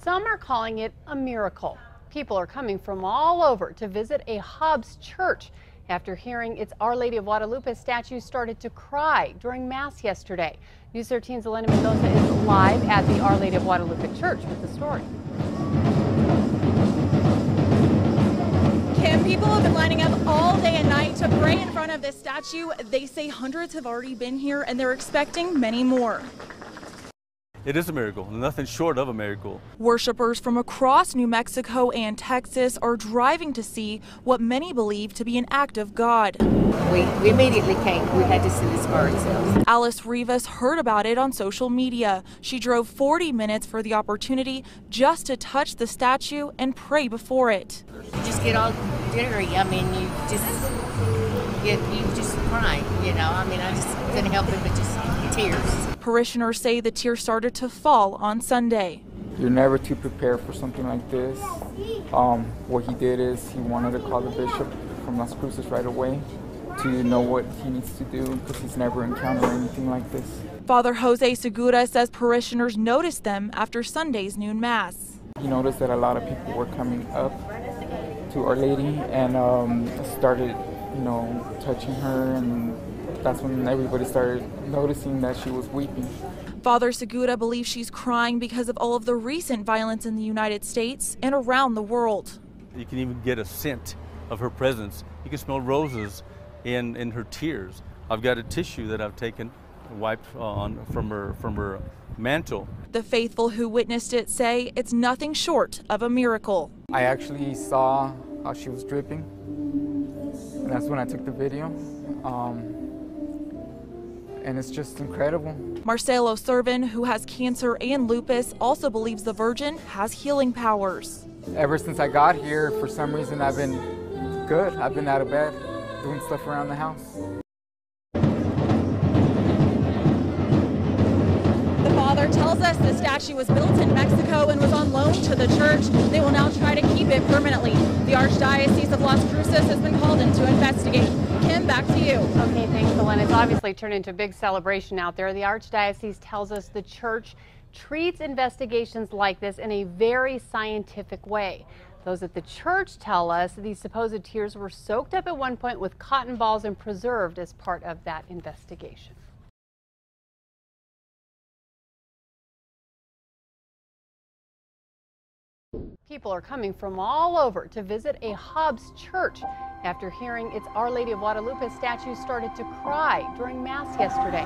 Some are calling it a miracle. People are coming from all over to visit a Hobbs church after hearing its Our Lady of Guadalupe statue started to cry during Mass yesterday. News 13's Elena Mendoza is live at the Our Lady of Guadalupe church with the story. Kim, people have been lining up all day and night to pray in front of this statue. They say hundreds have already been here and they're expecting many more. It is a miracle, nothing short of a miracle. Worshippers from across New Mexico and Texas are driving to see what many believe to be an act of God. We immediately came. We had to see this for ourselves. Alice Rivas heard about it on social media. She drove 40 minutes for the opportunity just to touch the statue and pray before it. You just get all jittery. I mean, you just cry, you know. I mean, I just couldn't help it but just tears. Parishioners say the tears started to fall on Sunday. You're never too prepared for something like this. What he did is he wanted to call the bishop from Las Cruces right away to know what he needs to do because he's never encountered anything like this. Father Jose Segura says parishioners noticed them after Sunday's noon mass. He noticed that a lot of people were coming up to Our Lady and started, touching her, and that's when everybody started noticing that she was weeping. Father Segura believes she's crying because of all of the recent violence in the United States and around the world. You can even get a scent of her presence. You can smell roses in her tears. I've got a tissue that I've taken and wiped on from her mantle. The faithful who witnessed it say it's nothing short of a miracle. I actually saw how she was dripping, and that's when I took the video. And it's just incredible. Marcelo Servin, who has cancer and lupus, also believes the Virgin has healing powers. Ever since I got here, for some reason, I've been good. I've been out of bed, doing stuff around the house. The father tells us the statue was built in Mexico and was on loan to the church. They will now try to keep it permanently. The Archdiocese of Las Cruces has been called in to investigate. Kim, back to you. Okay, thanks, Elena. It's obviously turned into a big celebration out there. The Archdiocese tells us the church treats investigations like this in a very scientific way. Those at the church tell us these supposed tears were soaked up at one point with cotton balls and preserved as part of that investigation. People are coming from all over to visit a Hobbs church after hearing its Our Lady of Guadalupe statue started to cry during Mass yesterday.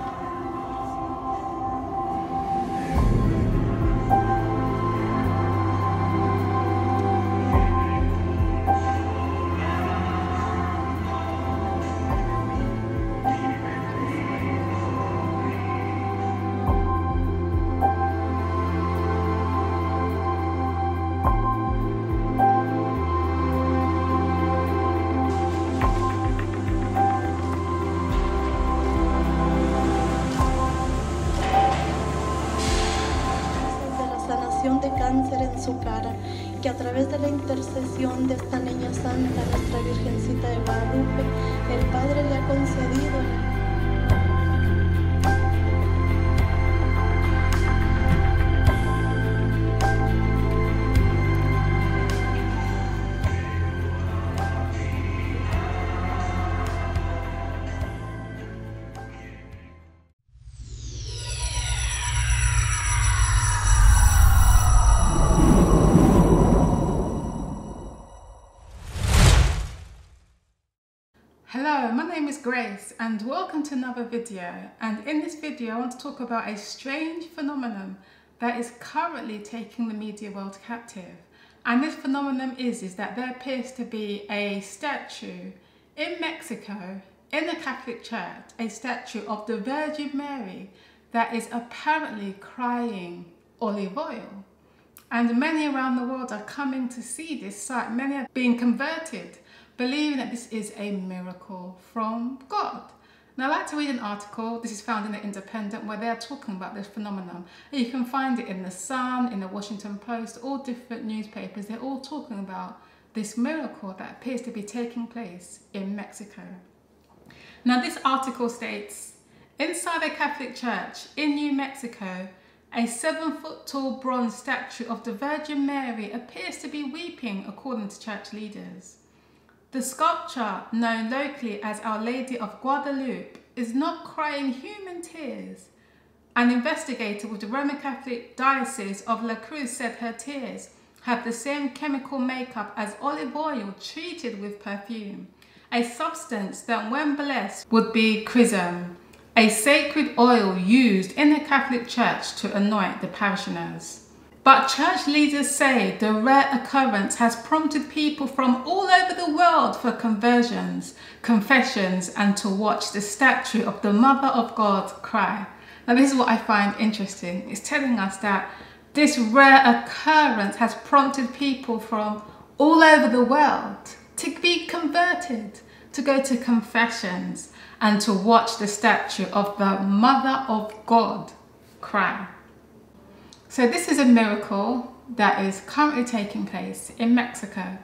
De cáncer en su cara, que a través de la intercesión de esta niña santa, nuestra Virgencita de Guadalupe, el Padre le ha concedido. Hello, my name is Grace and welcome to another video, and in this video I want to talk about a strange phenomenon that is currently taking the media world captive. And this phenomenon is that there appears to be a statue in Mexico in the Catholic Church, a statue of the Virgin Mary that is apparently crying olive oil. And many around the world are coming to see this sight. Many are being converted, believing that this is a miracle from God. Now, I'd like to read an article. This is found in the Independent, where they're talking about this phenomenon. And you can find it in the Sun, in the Washington Post, all different newspapers. They're all talking about this miracle that appears to be taking place in Mexico. Now, this article states, inside a Catholic church in New Mexico, a 7-foot-tall bronze statue of the Virgin Mary appears to be weeping, according to church leaders. The sculpture, known locally as Our Lady of Guadalupe, is not crying human tears. An investigator with the Roman Catholic Diocese of La Cruz said her tears have the same chemical makeup as olive oil treated with perfume, a substance that when blessed would be chrism, a sacred oil used in the Catholic Church to anoint the parishioners. But church leaders say the rare occurrence has prompted people from all over the world for conversions, confessions, and to watch the statue of the Mother of God cry. Now this is what I find interesting. It's telling us that this rare occurrence has prompted people from all over the world to be converted, to go to confessions, and to watch the statue of the Mother of God cry. So this is a miracle that is currently taking place in Mexico.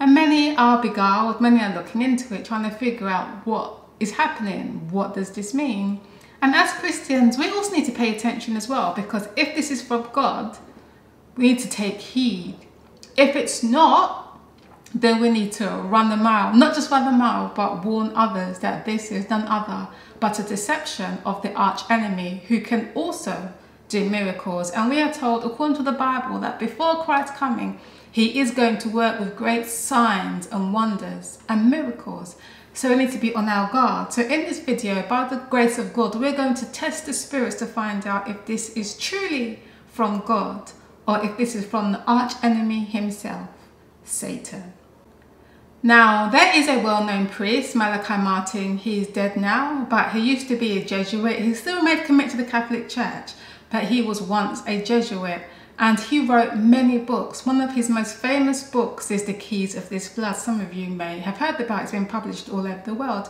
And many are beguiled, many are looking into it, trying to figure out what is happening, what does this mean? And as Christians, we also need to pay attention as well, because if this is from God, we need to take heed. If it's not, then we need to run the mile. Not just run the mile, but warn others that this is none other but a deception of the arch enemy, who can also do miracles. And we are told, according to the Bible, that before Christ's coming, he is going to work with great signs and wonders and miracles. So we need to be on our guard. So in this video, by the grace of God, we're going to test the spirits to find out if this is truly from God or if this is from the arch enemy himself, Satan. Now, there is a well-known priest, Malachi Martin. He's dead now, but he used to be a Jesuit. He still made commit to the Catholic Church, but he was once a Jesuit, and he wrote many books. One of his most famous books is The Keys of This Blood. Some of you may have heard about it. It's been published all over the world.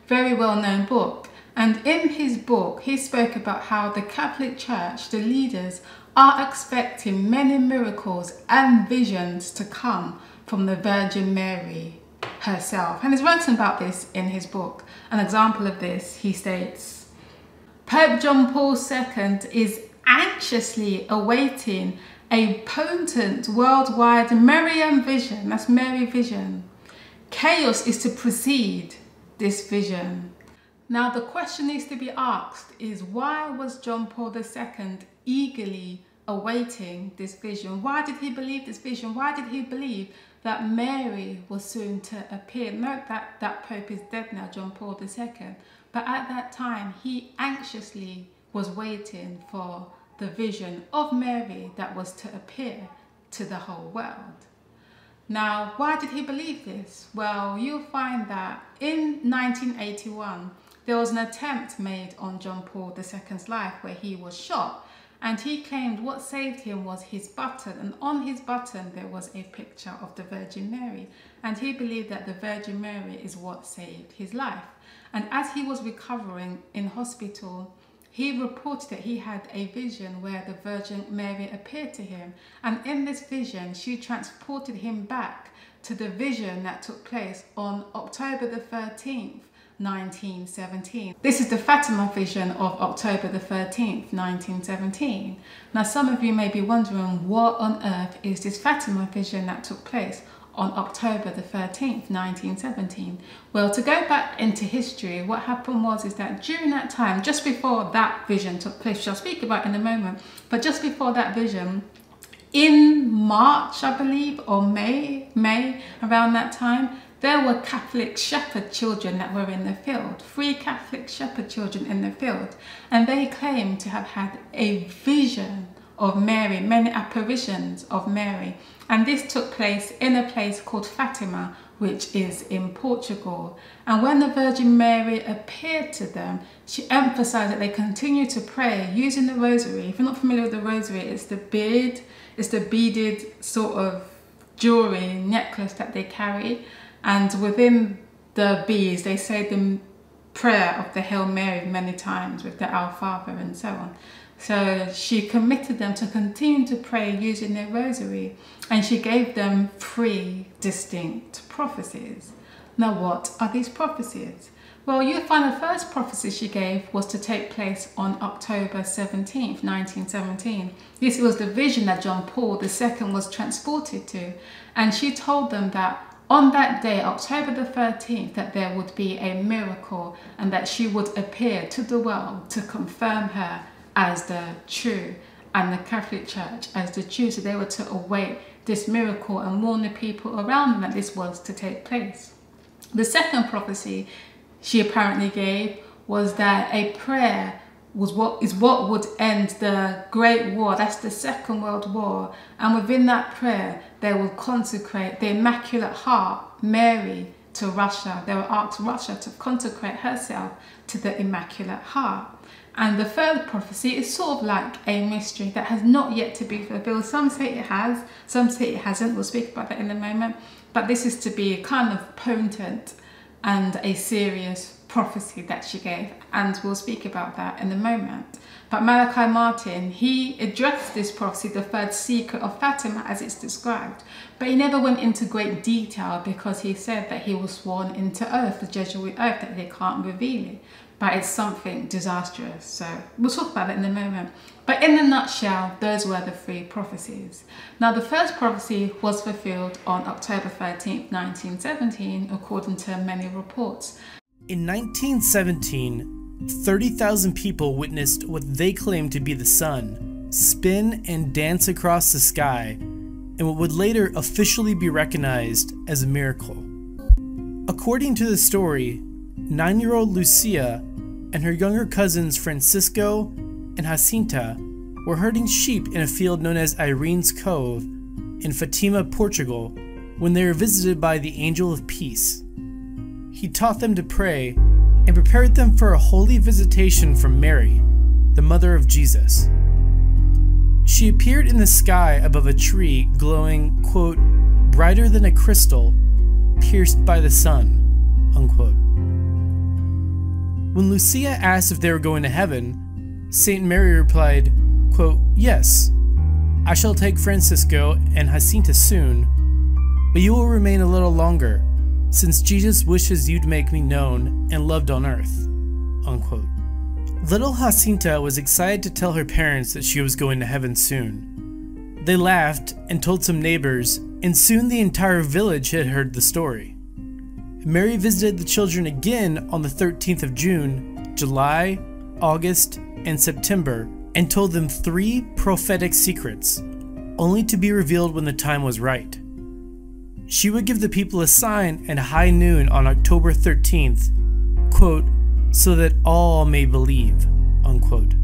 Very well-known book. And in his book, he spoke about how the Catholic Church, the leaders, are expecting many miracles and visions to come from the Virgin Mary herself. And he's written about this in his book. An example of this, he states, Pope John Paul II is anxiously awaiting a potent worldwide Marian vision. That's Mary vision. Chaos is to precede this vision. Now the question needs to be asked is, why was John Paul II eagerly awaiting this vision? Why did he believe this vision? Why did he believe that Mary was soon to appear? Note that that Pope is dead now, John Paul II. But at that time, he anxiously was waiting for the vision of Mary that was to appear to the whole world. Now, why did he believe this? Well, you'll find that in 1981, there was an attempt made on John Paul II's life where he was shot. And he claimed what saved him was his button. And on his button, there was a picture of the Virgin Mary. And he believed that the Virgin Mary is what saved his life. And as he was recovering in hospital, he reported that he had a vision where the Virgin Mary appeared to him. And in this vision, she transported him back to the vision that took place on October the 13th, 1917. This is the Fatima Vision of October the 13th, 1917. Now some of you may be wondering, what on earth is this Fatima Vision that took place on October the 13th, 1917? Well, to go back into history, what happened is that during that time, just before that vision took place, which I'll speak about in a moment, but just before that vision, in March, I believe, or May, around that time, there were Catholic shepherd children that were in the field, 3 Catholic shepherd children in the field, and they claimed to have had a vision of Mary, many apparitions of Mary. And this took place in a place called Fatima, which is in Portugal. And when the Virgin Mary appeared to them, she emphasized that they continue to pray using the rosary. If you're not familiar with the rosary, it's the beaded sort of jewelry necklace that they carry. And within the beads, they say the prayer of the Hail Mary many times with the Our Father and so on. So she committed them to continue to pray using their rosary, and she gave them 3 distinct prophecies. Now what are these prophecies? Well, you'll find the first prophecy she gave was to take place on October 17th, 1917. This was the vision that John Paul II was transported to. And she told them that on that day, October the 13th, that there would be a miracle and that she would appear to the world to confirm her as the true and the Catholic Church as the true. So they were to await this miracle and warn the people around them that this was to take place. The second prophecy she apparently gave was that a prayer was what would end the Great War. That's the Second World War. And within that prayer, they will consecrate the Immaculate Heart, Mary, to Russia. They will ask Russia to consecrate herself to the Immaculate Heart. And the third prophecy is sort of like a mystery that has not yet to be fulfilled. Some say it has, some say it hasn't. We'll speak about that in a moment. But this is to be kind of potent and a serious prophecy that she gave, and we'll speak about that in a moment. But Malachi Martin, he addressed this prophecy, the third secret of Fatima, as it's described, but he never went into great detail because he said that he was sworn into oath, the Jesuit oath, that they can't reveal it, but it's something disastrous. So we'll talk about that in a moment. But in a nutshell, those were the three prophecies. Now, the first prophecy was fulfilled on October 13th, 1917, according to many reports. In 1917, 30,000 people witnessed what they claimed to be the sun spin and dance across the sky in what would later officially be recognized as a miracle. According to the story, 9-year-old Lucia and her younger cousins Francisco and Jacinta were herding sheep in a field known as Irene's Cove in Fatima, Portugal, when they were visited by the Angel of Peace. He taught them to pray and prepared them for a holy visitation from Mary, the mother of Jesus. She appeared in the sky above a tree glowing, quote, brighter than a crystal pierced by the sun, unquote. When Lucia asked if they were going to heaven, Saint Mary replied, quote, yes, I shall take Francisco and Jacinta soon, but you will remain a little longer, since Jesus wishes you to make me known and loved on earth, unquote. Little Jacinta was excited to tell her parents that she was going to heaven soon. They laughed and told some neighbors, and soon the entire village had heard the story. Mary visited the children again on the 13th of June, July, August, and September, and told them 3 prophetic secrets, only to be revealed when the time was right. She would give the people a sign at high noon on October 13th, quote, so that all may believe, unquote.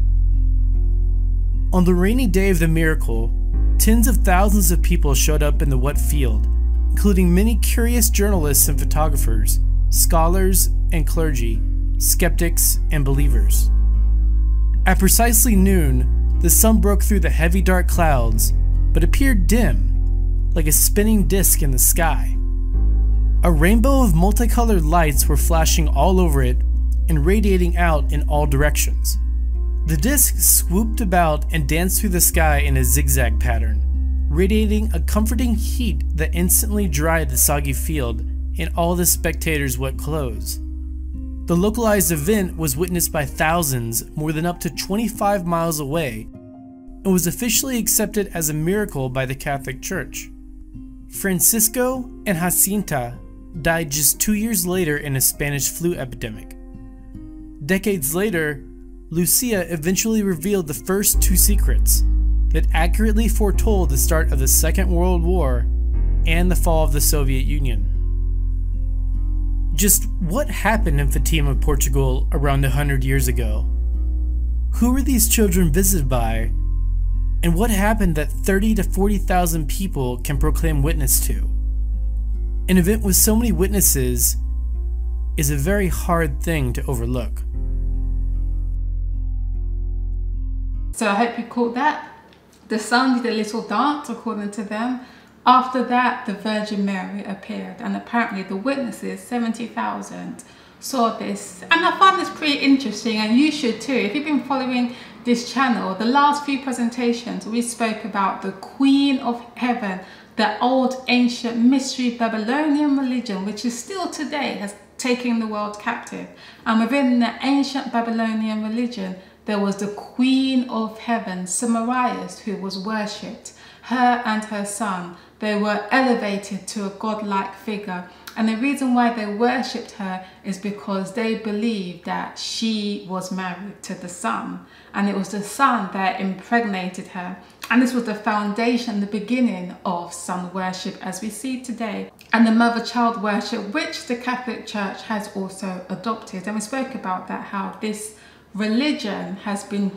On the rainy day of the miracle, tens of thousands of people showed up in the wet field, including many curious journalists and photographers, scholars and clergy, skeptics and believers. At precisely noon, the sun broke through the heavy dark clouds, but appeared dim, like a spinning disk in the sky. A rainbow of multicolored lights were flashing all over it and radiating out in all directions. The disk swooped about and danced through the sky in a zigzag pattern, radiating a comforting heat that instantly dried the soggy field and all the spectators' wet clothes. The localized event was witnessed by thousands more than up to 25 miles away and was officially accepted as a miracle by the Catholic Church. Francisco and Jacinta died just 2 years later in a Spanish flu epidemic. Decades later, Lucia eventually revealed the first 2 secrets that accurately foretold the start of the Second World War and the fall of the Soviet Union. Just what happened in Fatima, Portugal around 100 years ago? Who were these children visited by? And what happened that 30 to 40,000 people can proclaim witness to? An event with so many witnesses is a very hard thing to overlook. So I hope you caught that. The sun did a little dance according to them. After that, the Virgin Mary appeared, and apparently the witnesses, 70,000, saw this. And I found this pretty interesting, and you should too. If you've been following this channel, the last few presentations we spoke about the Queen of Heaven, the old ancient mystery Babylonian religion, which is still today, has taking the world captive. And within the ancient Babylonian religion, there was the Queen of Heaven, Semiramis, who was worshipped. Her and her son, they were elevated to a godlike figure. And the reason why they worshipped her is because they believed that she was married to the sun. And it was the sun that impregnated her. And this was the foundation, the beginning of sun worship as we see today. And the mother-child worship, which the Catholic Church has also adopted. And we spoke about that, how this religion has been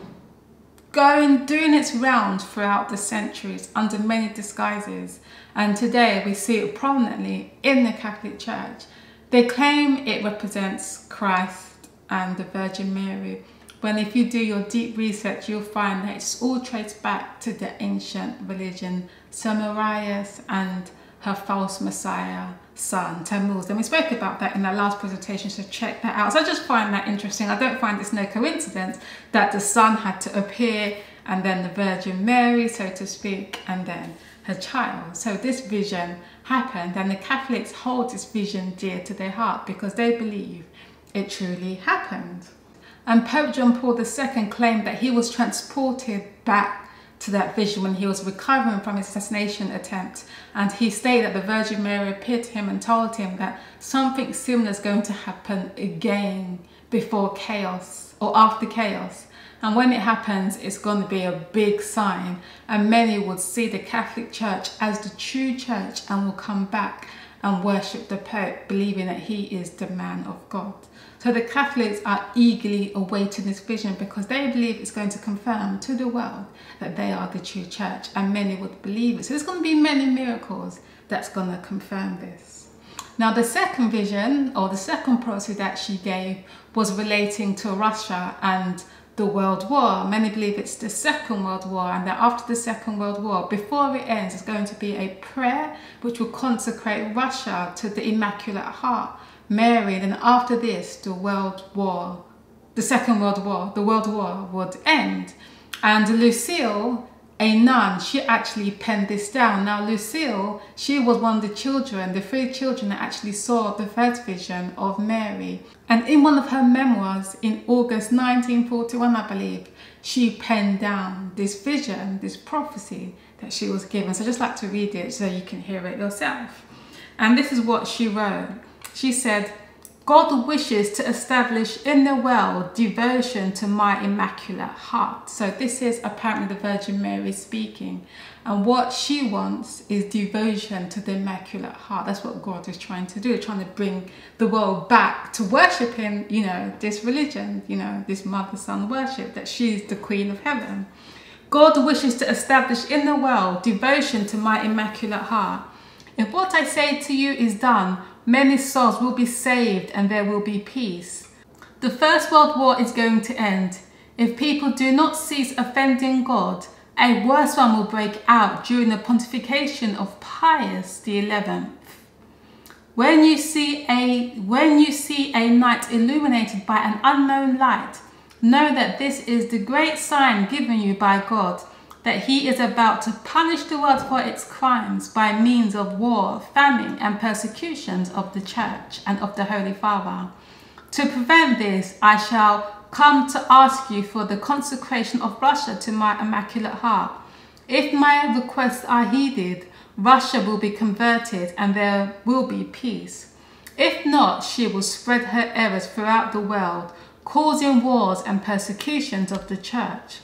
doing its round throughout the centuries under many disguises. And today we see it prominently in the Catholic Church. They claim it represents Christ and the Virgin Mary, when if you do your deep research, you'll find that it's all traced back to the ancient religion, Semiramis and her false Messiah son, Tammuz. And we spoke about that in our last presentation, so check that out. So I just find that interesting. I don't find it's no coincidence that the son had to appear, and then the Virgin Mary, so to speak, and then her child. So this vision happened, and the Catholics hold this vision dear to their heart because they believe it truly happened. And Pope John Paul II claimed that he was transported back to that vision when he was recovering from his assassination attempt, and he stated that the Virgin Mary appeared to him and told him that something similar is going to happen again before chaos or after chaos, and when it happens it's going to be a big sign, and many would see the Catholic Church as the true church and will come back and worship the Pope, believing that he is the man of God. So the Catholics are eagerly awaiting this vision because they believe it's going to confirm to the world that they are the true church, and many would believe it. So there's going to be many miracles that's going to confirm this. Now the second vision, or the second prophecy that she gave, was relating to Russia and the World War. Many believe it's the Second World War, and that after the Second World War, before it ends, there's going to be a prayer which will consecrate Russia to the Immaculate Heart, Mary, and then after this, the Second World War, the World War would end. And Lucille, a nun, she actually penned this down. Now Lucille, she was one of the children, the 3 children that actually saw the first vision of Mary. And in one of her memoirs in August 1941, I believe, she penned down this vision, this prophecy that she was given. So I'd just like to read it so you can hear it yourself. And this is what she wrote. She said, "God wishes to establish in the world devotion to my Immaculate Heart." So this is apparently the Virgin Mary speaking. And what she wants is devotion to the Immaculate Heart. That's what God is trying to do, trying to bring the world back to worshiping, this religion, this mother-son worship, that she's the Queen of Heaven. God wishes to establish in the world devotion to my Immaculate Heart. If what I say to you is done, many souls will be saved and there will be peace. The First World War is going to end. If people do not cease offending God, a worse one will break out during the pontification of Pius XI. When you see a night illuminated by an unknown light, know that this is the great sign given you by God, that he is about to punish the world for its crimes by means of war, famine, and persecutions of the Church and of the Holy Father. To prevent this, I shall come to ask you for the consecration of Russia to my Immaculate Heart. If my requests are heeded, Russia will be converted and there will be peace. If not, she will spread her errors throughout the world, causing wars and persecutions of the Church.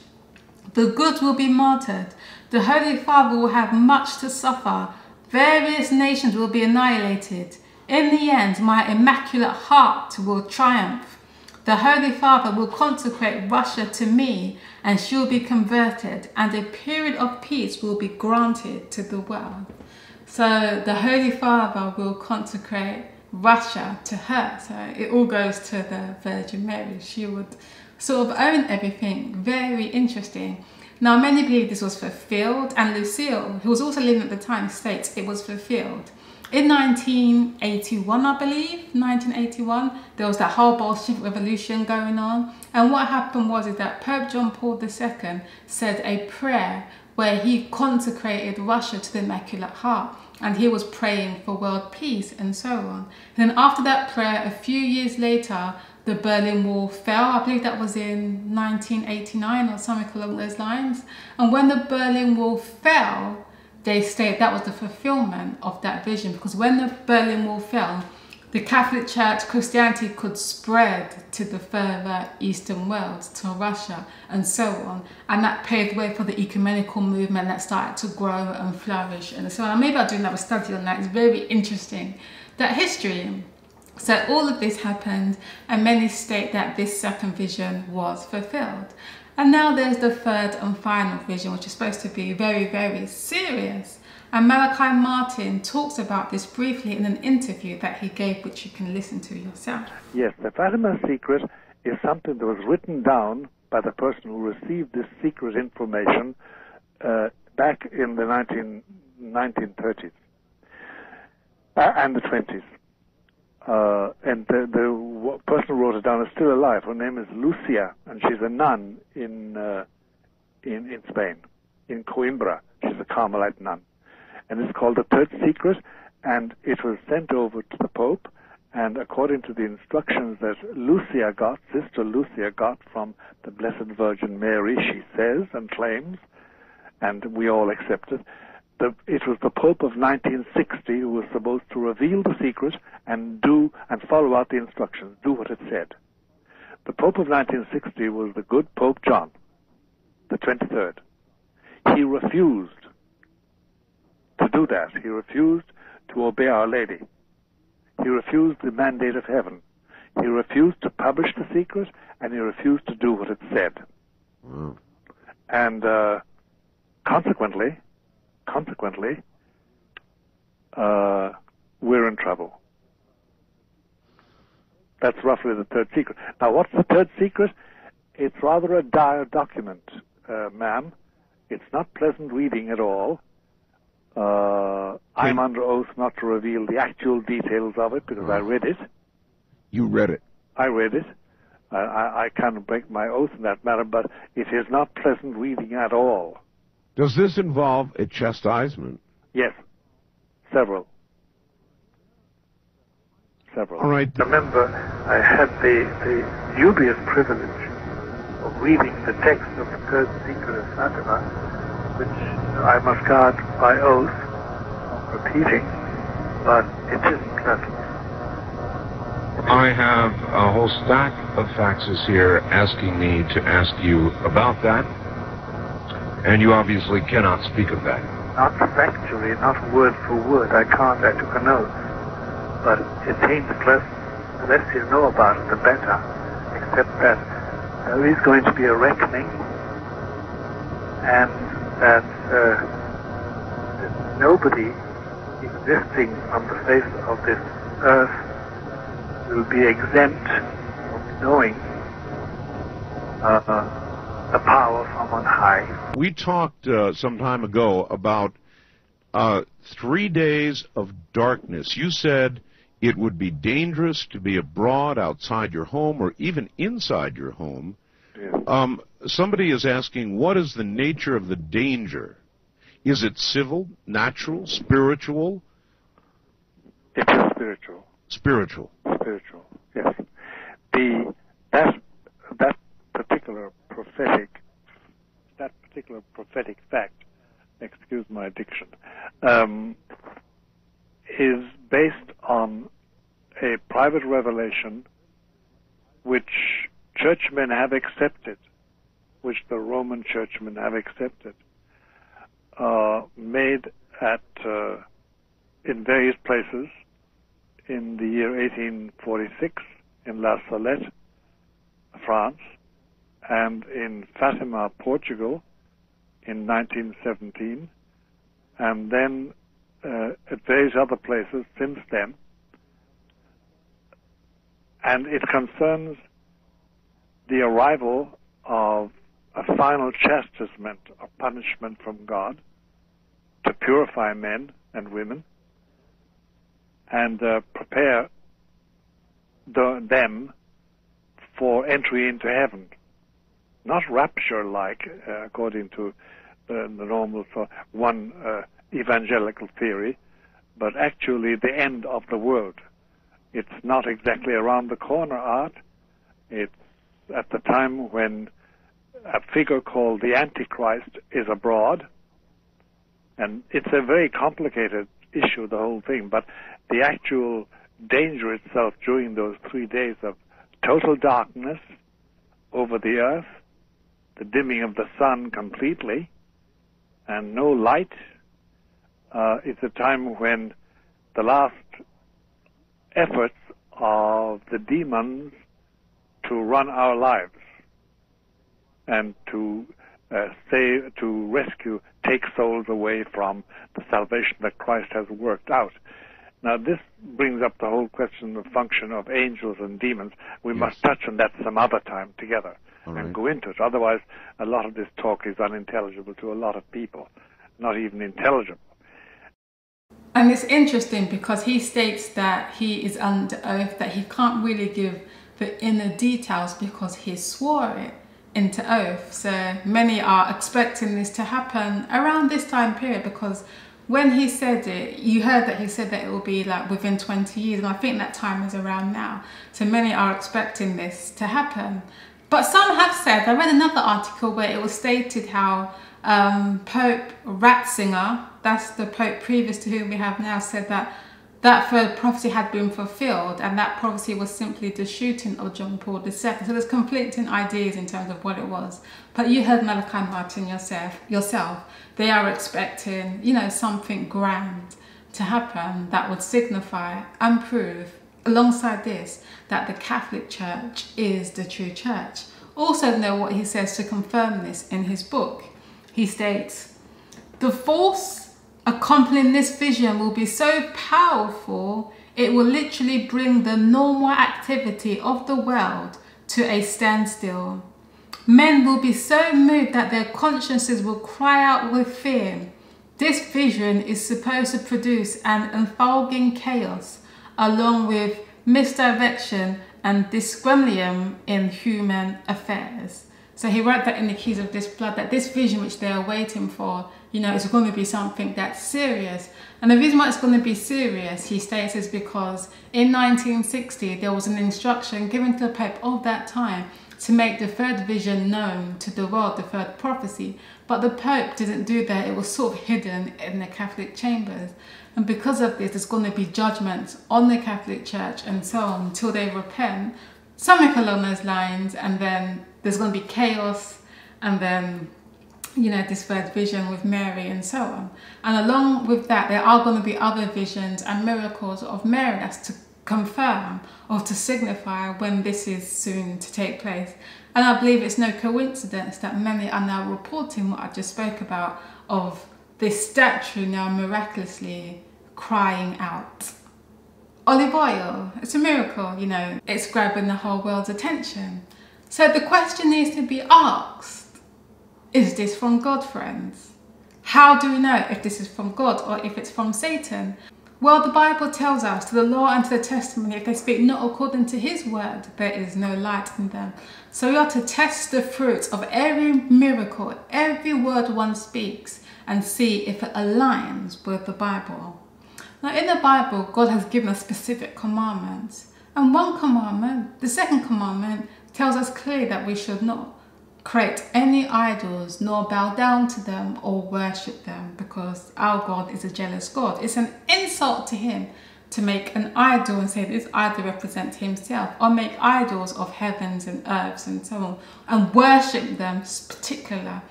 The good will be martyred. The Holy Father will have much to suffer. Various nations will be annihilated. In the end, my Immaculate Heart will triumph. The Holy Father will consecrate Russia to me, and she will be converted, and a period of peace will be granted to the world. So the Holy Father will consecrate Russia to her. So it all goes to the Virgin Mary. She would sort of own everything. Very interesting. Now many believe this was fulfilled, and Lucille, who was also living at the time, states it was fulfilled. In 1981, I believe, 1981, there was that whole Bolshevik revolution going on. And what happened was that Pope John Paul II said a prayer where he consecrated Russia to the Immaculate Heart, and he was praying for world peace and so on. And then after that prayer, a few years later, the Berlin Wall fell. I believe that was in 1989 or something along those lines. And when the Berlin Wall fell, they stated that was the fulfillment of that vision, because when the Berlin Wall fell, the Catholic Church, Christianity could spread to the further Eastern world, to Russia and so on. And that paved the way for the ecumenical movement that started to grow and flourish and so on. And maybe I'll do another study on that. It's very interesting, that history. So all of this happened, and many state that this second vision was fulfilled. And now there's the third and final vision, which is supposed to be very, very serious. And Malachi Martin talks about this briefly in an interview that he gave, which you can listen to yourself. Yes, the Fatima secret is something that was written down by the person who received this secret information back in the 1930s and the 20s. And the person who wrote it down is still alive. Her name is Lucia, and she's a nun in Spain, in Coimbra. She's a Carmelite nun. And it's called the Third Secret, and it was sent over to the Pope, and according to the instructions that Lucia got, Sister Lucia got from the Blessed Virgin Mary, she says and claims, and we all accept it, it was the Pope of 1960 who was supposed to reveal the secret and follow out the instructions, do what it said. The Pope of 1960 was the good Pope John, the 23rd. He refused to do that. He refused to obey Our Lady. He refused the mandate of heaven. He refused to publish the secret, and he refused to do what it said. Wow. And consequently, we're in trouble. That's roughly the third secret. Now, what's the third secret? It's rather a dire document, ma'am. It's not pleasant reading at all. I'm under oath not to reveal the actual details of it because I read it. You read it? I read it. I can't break my oath in that matter, but it is not pleasant reading at all. Does this involve a chastisement? Yes. Several. All right. Remember, I had the dubious privilege of reading the text of the Third Secret of Fatima, which I must guard by oath of repeating, but it isn't pleasant. I have a whole stack of faxes here asking me to ask you about that, and you obviously cannot speak of that. Not factually, not word for word. I can't. I took a note. But it seems pleasant. The less you know about it, the better. Except that there is going to be a reckoning, and that nobody existing on the face of this earth will be exempt from knowing the power from on high. We talked some time ago about 3 days of darkness. You said it would be dangerous to be abroad, outside your home, or even inside your home. Yes. Somebody is asking, what is the nature of the danger? Is it civil, natural, spiritual? It is spiritual. Spiritual. Spiritual, yes. That particular prophetic fact, excuse my diction, is based on a private revelation which churchmen have accepted, which the Roman churchmen have accepted, made in various places in the year 1846 in La Salette, France, and in Fatima, Portugal in 1917, and then at various other places since then. And it concerns the arrival of a final chastisement or punishment from God to purify men and women and prepare them for entry into heaven. Not rapture-like, according to the normal one evangelical theory, but actually the end of the world. It's not exactly around the corner, Art. It's at the time when a figure called the Antichrist is abroad, and it's a very complicated issue, the whole thing, but the actual danger itself during those 3 days of total darkness over the earth, the dimming of the sun completely, and no light, it's a time when the last efforts of the demons to run our lives and to rescue, take souls away from the salvation that Christ has worked out. Now, this brings up the whole question of function of angels and demons. We must touch on that some other time together and go into it. Otherwise, a lot of this talk is unintelligible to a lot of people, not even intelligible. And it's interesting because he states that he is under oath, that he can't really give the inner details because he swore it into oath. So many are expecting this to happen around this time period, because when he said it, you heard that he said that it will be like within 20 years, and I think that time is around now. So many are expecting this to happen. But some have said, I read another article where it was stated how Pope Ratzinger, that's the Pope previous to whom we have now, said that that prophecy had been fulfilled, and that prophecy was simply the shooting of John Paul II. So there's conflicting ideas in terms of what it was. But you heard Malachi Martin yourself. They are expecting, you know, something grand to happen that would signify and prove, alongside this, that the Catholic Church is the true church. Also know what he says to confirm this in his book. He states, the force accompanying this vision will be so powerful, it will literally bring the normal activity of the world to a standstill. Men will be so moved that their consciences will cry out with fear. This vision is supposed to produce an unfolding chaos, along with misdirection and dysgramlium in human affairs. So he wrote that in the Keys of this Blood, that this vision which they are waiting for, you know, is going to be something that's serious. And the reason why it's going to be serious, he states, is because in 1960 there was an instruction given to the Pope of that time to make the third vision known to the world, the third prophecy. But the Pope didn't do that. It was sort of hidden in the Catholic chambers. And because of this, there's going to be judgments on the Catholic Church and so on until they repent, something along those lines, and then there's going to be chaos, and then, you know, this third vision with Mary and so on. And along with that, there are going to be other visions and miracles of Mary that's to confirm or to signify when this is soon to take place. And I believe it's no coincidence that many are now reporting what I just spoke about, of this statue now miraculously crying out. Olive oil, it's a miracle, you know, it's grabbing the whole world's attention. So the question needs to be asked, is this from God, friends? How do we know if this is from God or if it's from Satan? Well, the Bible tells us, to the law and to the testimony, if they speak not according to his word, there is no light in them. So we are to test the fruits of every miracle, every word one speaks, and see if it aligns with the Bible. Now, in the Bible, God has given us specific commandments. And one commandment, the second commandment, tells us clearly that we should not create any idols, nor bow down to them or worship them, because our God is a jealous God. It's an insult to him to make an idol and say this idol represents himself, or make idols of heavens and earths and so on, and worship them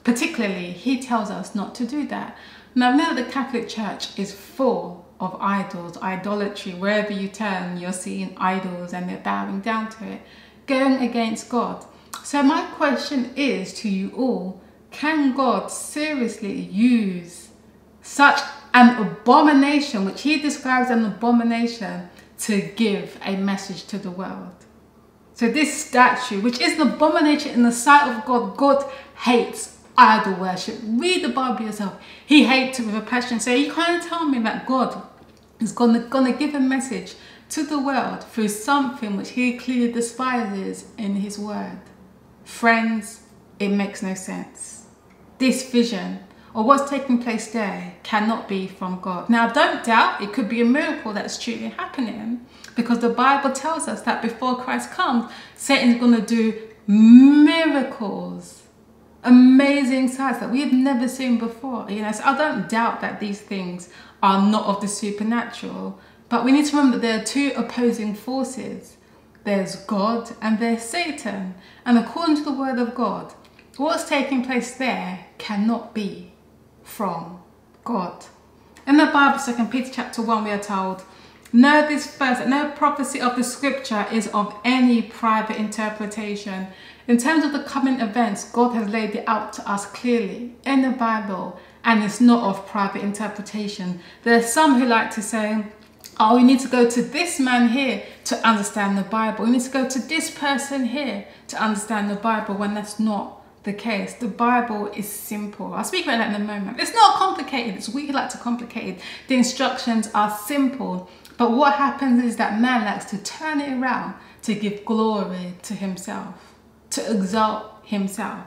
particularly. He tells us not to do that. Now the Catholic Church is full of idols, idolatry. Wherever you turn, you're seeing idols and they're bowing down to it, going against God. So my question is to you all, can God seriously use such an abomination, which he describes as an abomination, to give a message to the world? So this statue, which is an abomination in the sight of God, God hates idol worship. Read the Bible yourself. He hates it with a passion. So you can't tell me that God is gonna give a message to the world through something which he clearly despises in his word. Friends, it makes no sense. this vision or what's taking place there cannot be from God. Now, don't doubt, it could be a miracle that's truly happening, because the Bible tells us that before Christ comes, Satan's going to do miracles, amazing signs that we have never seen before. So I don't doubt that these things are not of the supernatural, but we need to remember that there are two opposing forces. There's God and there's Satan. And according to the word of God, what's taking place there cannot be from God. In the Bible, 2 Peter chapter 1, we are told, know this first, that no prophecy of the scripture is of any private interpretation. In terms of the coming events, God has laid it out to us clearly in the Bible, and it's not of private interpretation. There are some who like to say, oh, you need to go to this man here to understand the Bible. You need to go to this person here to understand the Bible, when that's not the case. The Bible is simple. I'll speak about that in a moment. It's not complicated. It's we like to complicate it. The instructions are simple. But what happens is that man likes to turn it around to give glory to himself, to exalt himself.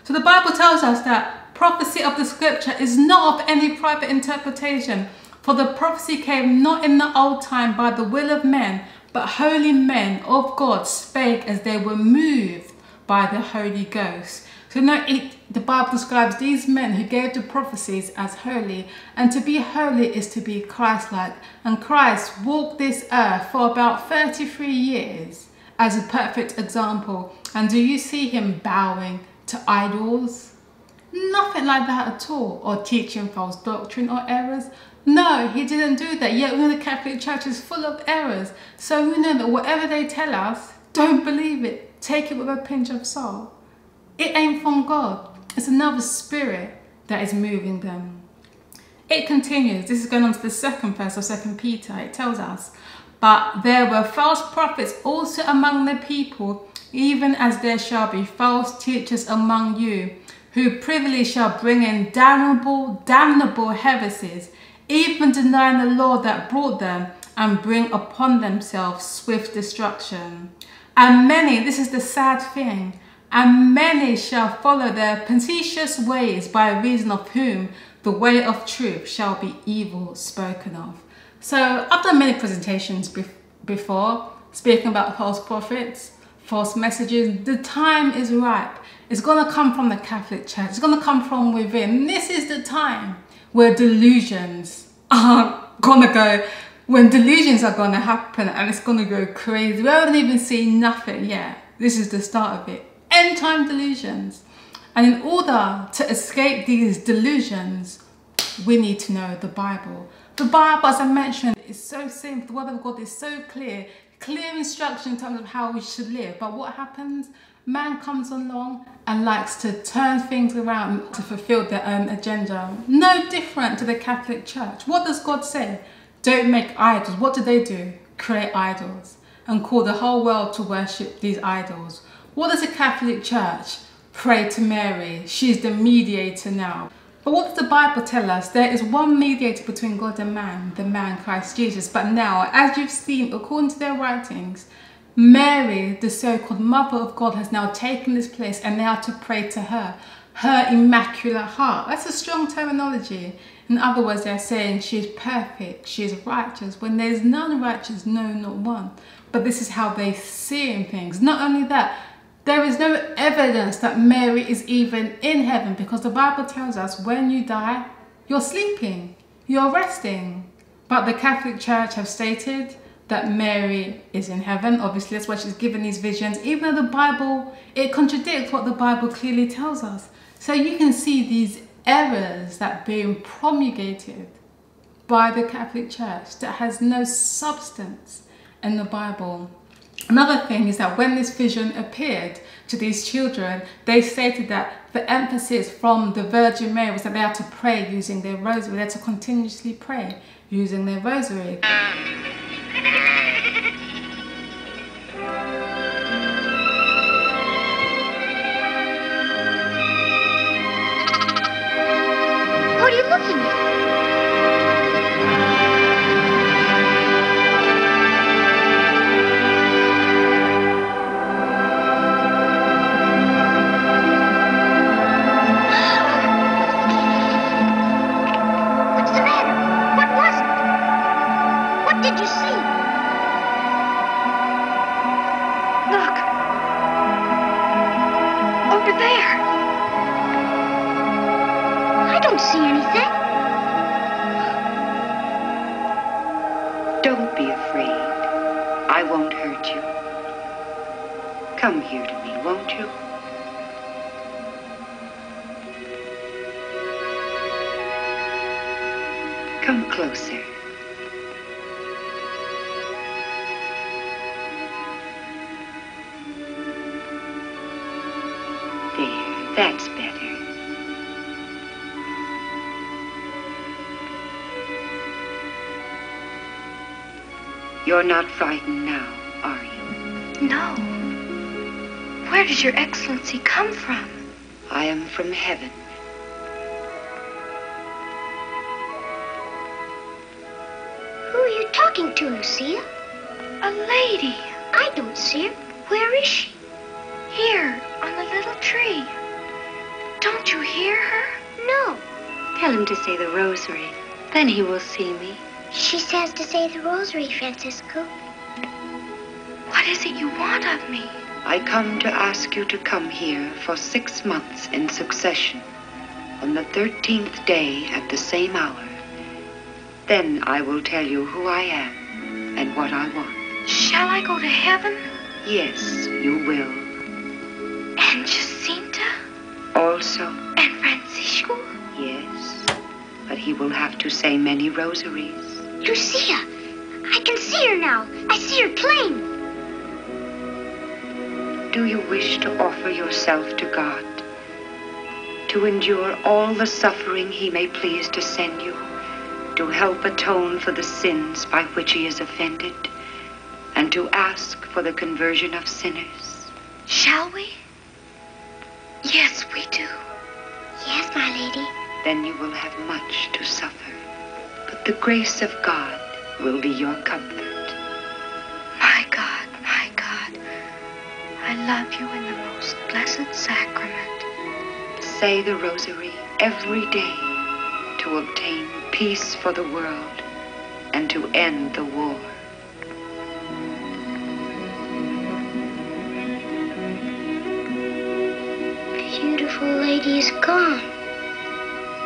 So the Bible tells us that prophecy of the scripture is not of any private interpretation. For the prophecy came not in the old time by the will of men, but holy men of God spake as they were moved by the Holy Ghost. So now the Bible describes these men who gave the prophecies as holy, and to be holy is to be Christ-like. And Christ walked this earth for about 33 years as a perfect example. And do you see him bowing to idols? Nothing like that at all, or teaching false doctrine or errors. No, he didn't do that. Yet we know the Catholic Church is full of errors. So we know that whatever they tell us, don't believe it. Take it with a pinch of salt. It ain't from God. It's another spirit that is moving them. It continues. This is going on to the second verse of 2 Peter. It tells us, but there were false prophets also among the people, even as there shall be false teachers among you, who privily shall bring in damnable heresies, even denying the Lord that brought them, and bring upon themselves swift destruction. And many, this is the sad thing, and many shall follow their pernicious ways, by reason of whom the way of truth shall be evil spoken of. So I've done many presentations before, speaking about false prophets, false messages. The time is ripe. It's going to come from the Catholic Church. It's going to come from within. This is the time where delusions are going to go, when delusions are going to happen, and it's going to go crazy. We haven't even seen nothing yet. This is the start of it. End time delusions. And in order to escape these delusions, we need to know the Bible. The Bible, as I mentioned, is so simple. The word of God is so clear. Clear instruction in terms of how we should live. But what happens? Man comes along and likes to turn things around to fulfill their own agenda. No different to the Catholic Church. What does God say? Don't make idols. What do? Create idols and call the whole world to worship these idols. What does the Catholic Church? Pray to Mary. She's the mediator now. But what does the Bible tell us? There is one mediator between God and man, the man Christ Jesus. But now, as you've seen, according to their writings, Mary, the so-called Mother of God, has now taken this place, and they are to pray to her, her immaculate heart. That's a strong terminology. In other words, they're saying she is perfect, she is righteous, when there's none righteous, no, not one. But this is how they see things. Not only that, there is no evidence that Mary is even in heaven, because the Bible tells us when you die, you're sleeping, you're resting. But the Catholic Church have stated that Mary is in heaven. Obviously, that's why she's given these visions, even though the Bible, it contradicts what the Bible clearly tells us. So you can see these errors that are being promulgated by the Catholic Church that has no substance in the Bible. Another thing is that when this vision appeared to these children, they stated that the emphasis from the Virgin Mary was that they had to pray using their rosary. They had to continuously pray using their rosary. What are you looking at? over there. I don't see anything. Don't be afraid. I won't hurt you. Come here to me, won't you? Come closer. There, that's better. You're not frightened now, are you? No. Where does your excellency come from? I am from heaven. Who are you talking to, Lucia? A lady. I don't see her. Where is she? Here, on the little tree. Don't you hear her? No. Tell him to say the rosary. Then he will see me. She says to say the rosary, Francisco. What is it you want of me? I come to ask you to come here for 6 months in succession, on the 13th day at the same hour. Then I will tell you who I am and what I want. Shall I go to heaven? Yes, you will. And Jacinta? Also? And Francisco? Yes, but he will have to say many rosaries. Lucia, I can see her now. I see her plain. Do you wish to offer yourself to God, to endure all the suffering he may please to send you, to help atone for the sins by which he is offended, and to ask for the conversion of sinners? Shall we? Yes, we do. Yes, my lady. Then you will have much to suffer, but the grace of God will be your comfort. My God, my God, I love you in the most blessed sacrament. Say the rosary every day to obtain peace for the world and to end the war. The beautiful lady is gone.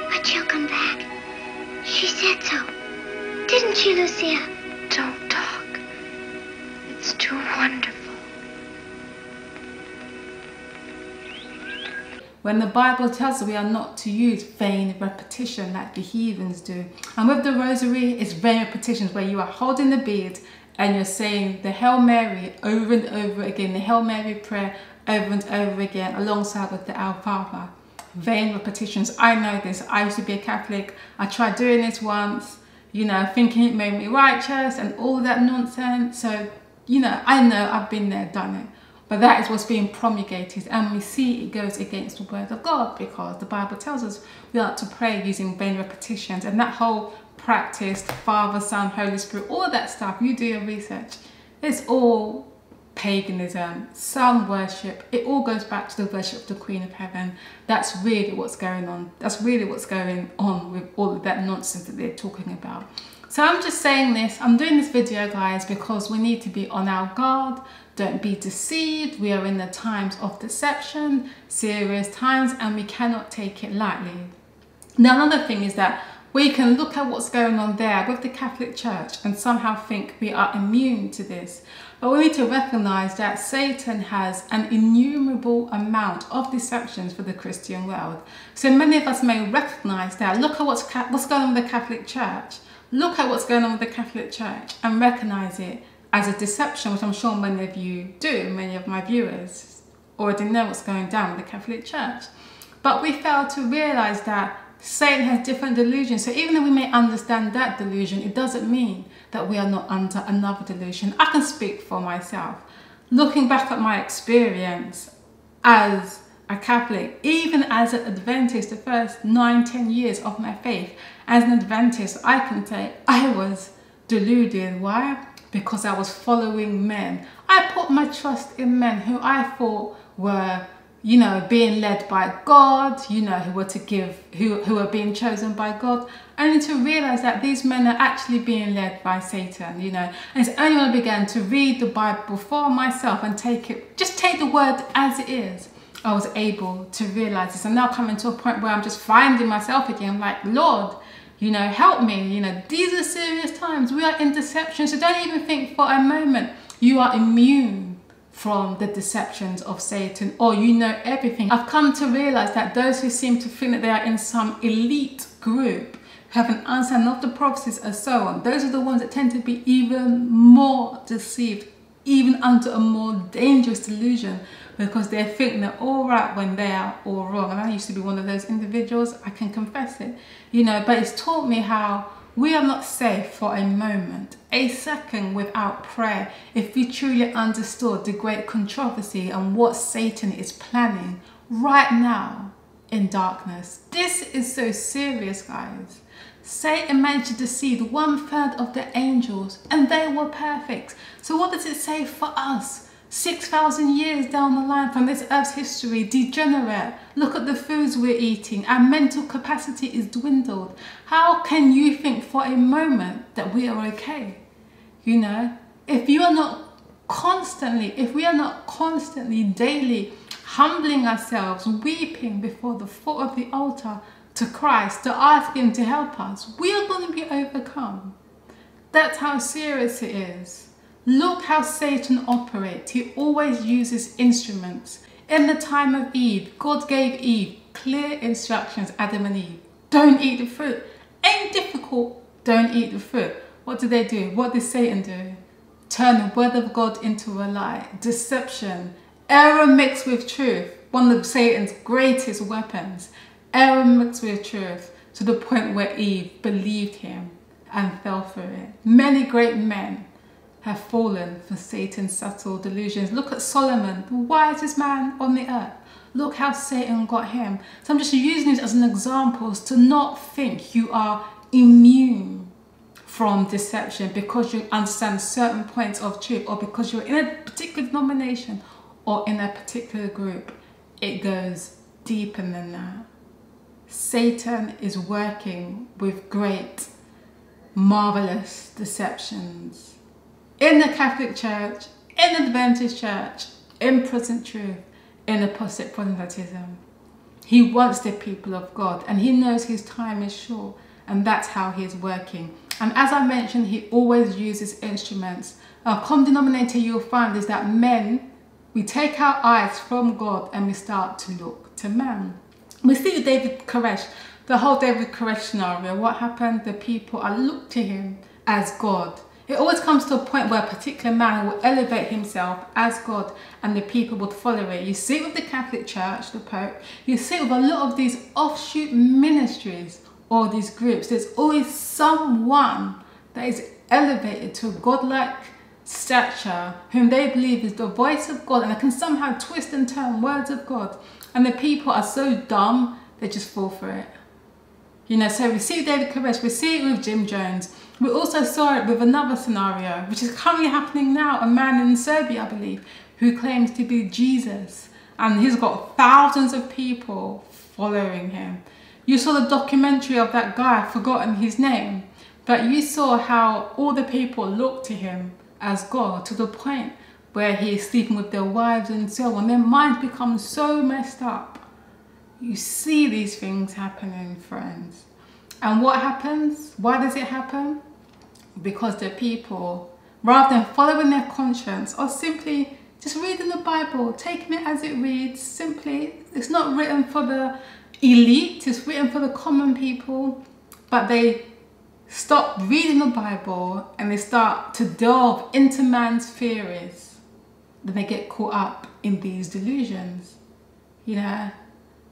But she'll come back. She said so. Didn't she, Lucia? Don't talk. It's too wonderful. When the Bible tells us we are not to use vain repetition like the heathens do. And with the rosary, it's vain repetitions where you are holding the bead and you're saying the Hail Mary over and over again, the Hail Mary prayer over and over again, alongside with the Our Father. Vain repetitions. I know this. I used to be a Catholic. I tried doing this once, you know, thinking it made me righteous and all that nonsense. So, you know I've been there, done it. But that is what's being promulgated, and we see it goes against the word of God, because the Bible tells us we are to pray using vain repetitions. And that whole practice, Father, Son, Holy Spirit, all of that stuff, you do your research, it's all paganism, some worship. It all goes back to the worship of the Queen of Heaven. That's really what's going on. That's really what's going on with all of that nonsense that they're talking about. So I'm just saying this, I'm doing this video, guys, because we need to be on our guard. Don't be deceived. We are in the times of deception, serious times, and we cannot take it lightly. Now, another thing is that we can look at what's going on there with the Catholic Church and somehow think we are immune to this. But we need to recognize that Satan has an innumerable amount of deceptions for the Christian world. So many of us may recognize that. Look at what's going on with the Catholic Church. Look at what's going on with the Catholic Church and recognize it as a deception, which I'm sure many of you do. Many of my viewers already know what's going down with the Catholic Church. But we fail to realize that Satan has different delusions. So even though we may understand that delusion, it doesn't mean that we are not under another delusion. I can speak for myself. Looking back at my experience as a Catholic, even as an Adventist, the first 9-10 years of my faith, as an Adventist, I can say I was deluded. Why? Because I was following men. I put my trust in men who I thought were, you know, being led by God, you know, who were being chosen by God, only to realize that these men are actually being led by Satan, you know. And it's only when I began to read the Bible for myself and just take the word as it is, I was able to realize this. I'm now coming to a point where I'm just finding myself again, like, Lord, you know, help me. You know, these are serious times. We are in deception. So don't even think for a moment you are immune from the deceptions of Satan, or you know everything. I've come to realize that those who seem to think that they are in some elite group, have an understanding of the prophecies and so on, those are the ones that tend to be even more deceived, even under a more dangerous delusion, because they think they're all right when they are all wrong. And I used to be one of those individuals, I can confess it, you know, but it's taught me how we are not safe for a moment, a second without prayer, if we truly understood the great controversy and what Satan is planning right now in darkness. This is so serious, guys. Satan managed to deceive 1/3 of the angels and they were perfect. So what does it say for us? 6,000 years down the line from this earth's history, degenerate. Look at the foods we're eating. Our mental capacity is dwindled. How can you think for a moment that we are okay? You know, if we are not constantly daily humbling ourselves, weeping before the foot of the altar to Christ, to ask him to help us, we are going to be overcome. That's how serious it is. Look how Satan operates. He always uses instruments. In the time of Eve, God gave Eve clear instructions, Adam and Eve. Don't eat the fruit. Ain't difficult, don't eat the fruit. What did they do? What did Satan do? Turn the word of God into a lie. Deception. Error mixed with truth. One of Satan's greatest weapons. Error mixed with truth, to the point where Eve believed him and fell for it. Many great men have fallen for Satan's subtle delusions. Look at Solomon, the wisest man on the earth. Look how Satan got him. So I'm just using this as an example to not think you are immune from deception because you understand certain points of truth, or because you're in a particular denomination or in a particular group. It goes deeper than that. Satan is working with great, marvelous deceptions in the Catholic Church, in the Adventist Church, in present truth, in apostate Protestantism. He wants the people of God, and he knows his time is short, and that's how he is working. And as I mentioned, he always uses instruments. A common denominator you'll find is that men, we take our eyes from God and we start to look to man. We see David Koresh, the whole David Koresh scenario. What happened? The people are looked to him as God. It always comes to a point where a particular man will elevate himself as God and the people would follow it. You see it with the Catholic Church, the Pope. You see it with a lot of these offshoot ministries or these groups. There's always someone that is elevated to a godlike stature whom they believe is the voice of God, and they can somehow twist and turn words of God. And the people are so dumb, they just fall for it. You know, so we see David Koresh, we see it with Jim Jones. We also saw it with another scenario, which is currently happening now, a man in Serbia, I believe, who claims to be Jesus. And he's got thousands of people following him. You saw the documentary of that guy, I've forgotten his name, but you saw how all the people look to him as God, to the point where he is sleeping with their wives and so on. Their minds become so messed up. You see these things happening, friends. And what happens? Why does it happen? Because the people, rather than following their conscience or simply just reading the Bible, taking it as it reads, simply, it's not written for the elite, it's written for the common people, but they stop reading the Bible and they start to delve into man's theories. Then they get caught up in these delusions. You know,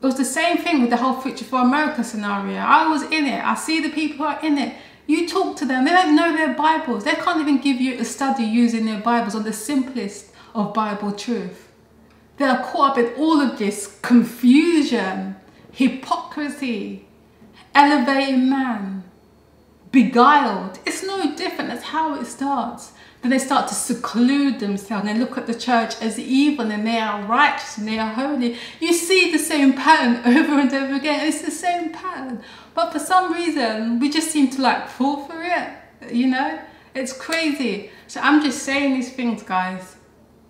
it was the same thing with the whole Future for America scenario. I was in it. I see the people who are in it. You talk to them, they don't know their Bibles. They can't even give you a study using their Bibles on the simplest of Bible truth. They are caught up in all of this confusion, hypocrisy, elevating man, beguiled. It's no different. That's how it starts. Then they start to seclude themselves and they look at the church as evil and they are righteous and they are holy. You see the same pattern over and over again. It's the same pattern. But for some reason, we just seem to like fall for it. You know, it's crazy. So I'm just saying these things, guys.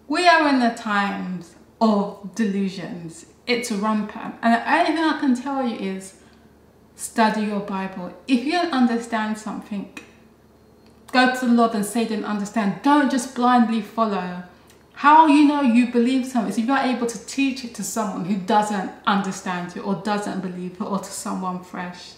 We are in the times of delusions. It's rampant. And the only thing I can tell you is study your Bible. If you don't understand something, go to the Lord and say, "Don't understand." Don't just blindly follow. How you know you believe something is if you are able to teach it to someone who doesn't understand it or doesn't believe it, or to someone fresh.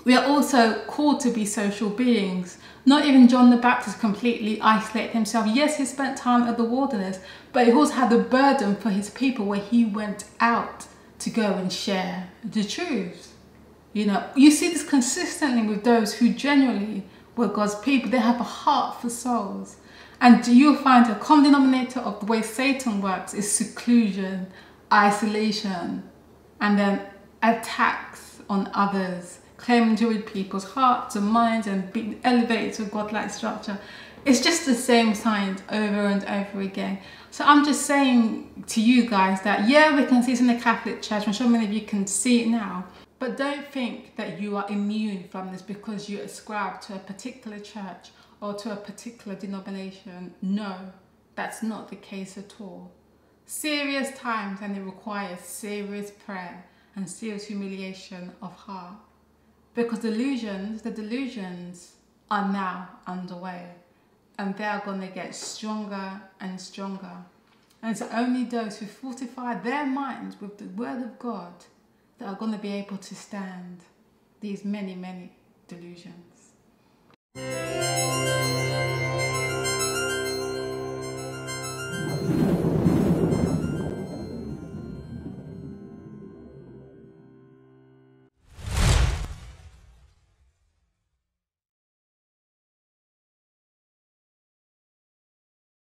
We are also called to be social beings. Not even John the Baptist completely isolated himself. Yes, he spent time at the wilderness, but he also had the burden for his people where he went out to go and share the truth. You know, you see this consistently with those who genuinely were God's people. They have a heart for souls. And you'll find a common denominator of the way Satan works is seclusion, isolation, and then attacks on others, claiming to read people's hearts and minds and being elevated to a godlike structure. It's just the same signs over and over again. So I'm just saying to you guys that, yeah, we can see this in the Catholic Church. I'm sure many of you can see it now. But don't think that you are immune from this because you ascribe to a particular church or to a particular denomination. No, that's not the case at all. Serious times, and it requires serious prayer and serious humiliation of heart. Because the delusions are now underway, and they are going to get stronger and stronger. And it's only those who fortify their minds with the word of God that are going to be able to stand these many, many delusions.